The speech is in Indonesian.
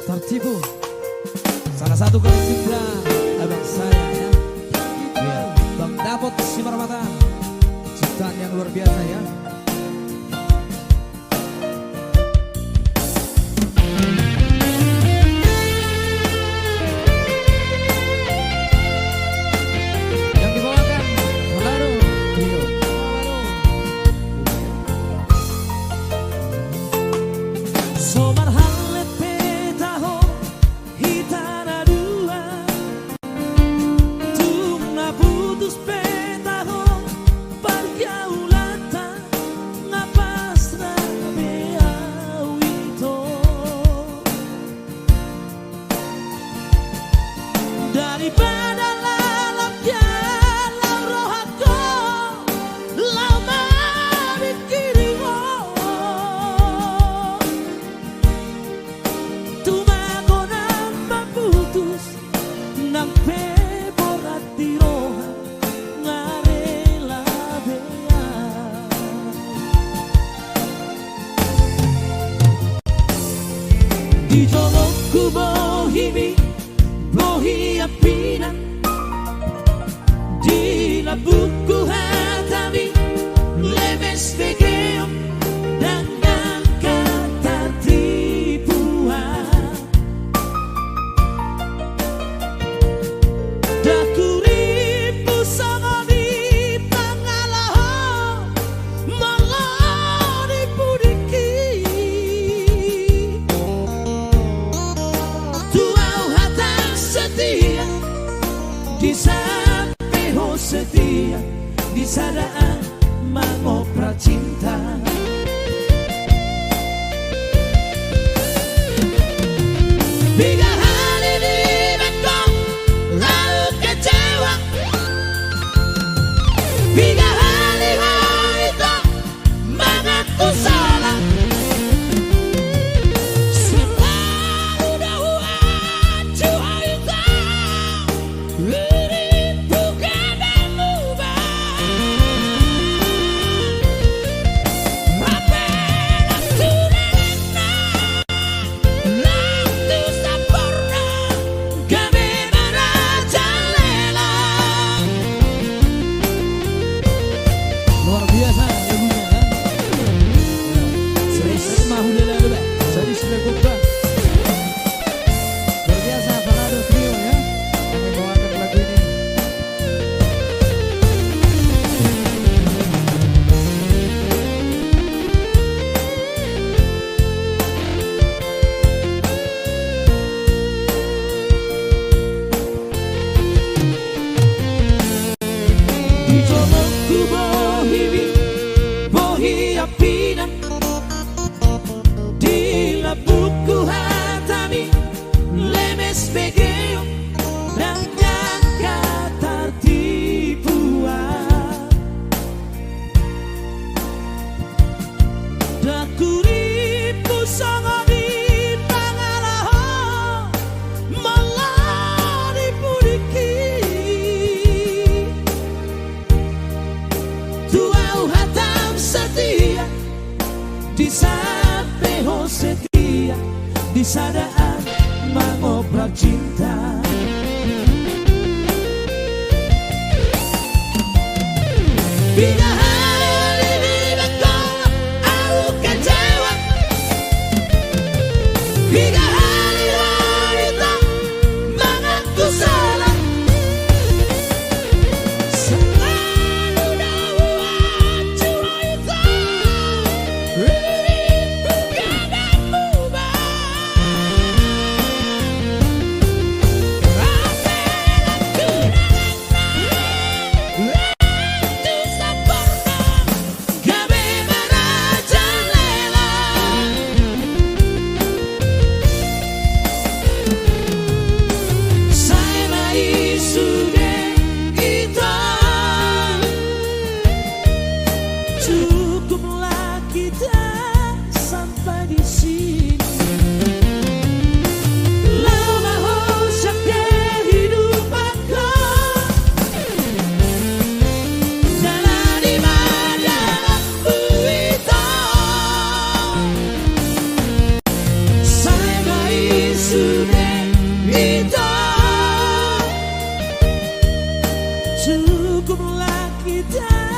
tertipu. Salah satu kali cinta abang saya ya. Iya, Bang Dapot Simarmata. Ciptaan yang luar biasa ya. Yang dibawakan Manado Trio. Somar halet petaho hitana dua tungna putus petaho pergaulata ngapasna beawito daripada lalapnya lau rohako lau marikiriho tumago nang putus nang peborat di roha ngarela bea di jolokku bohimi bohi apina di labuku hatami lemes begeom dengan kata tipuan dakuripu sama di pangalaho malari pudiki tuau hatang setia di sapeho setia di sadaan mangopra cinta tiga hari di Bangkok lalu kecewa tiga hari itu mengaku salah selalu dahuan cuaita ini bukan mubah apenas tunarena Lantu sampurna kami merajalela. Luar biasa lagunya kan. Serius mahulela dulu. Serius lagunya. Luar biasa Manado Trio ya. Yang membawakan lagu ini. Di jolokku bohi apina di labuku hatami lemes begeo dengan kata tipuan dakuripu sama di pangalaho malari pudiki tuau hatam setia di sapeho setia di sadaan mangoprak cinta tiga hari di Bangkok aku kecewa tiga hari itu mengaku salah selalu dahuan cuaita ini bukan mubah Cukuplah kita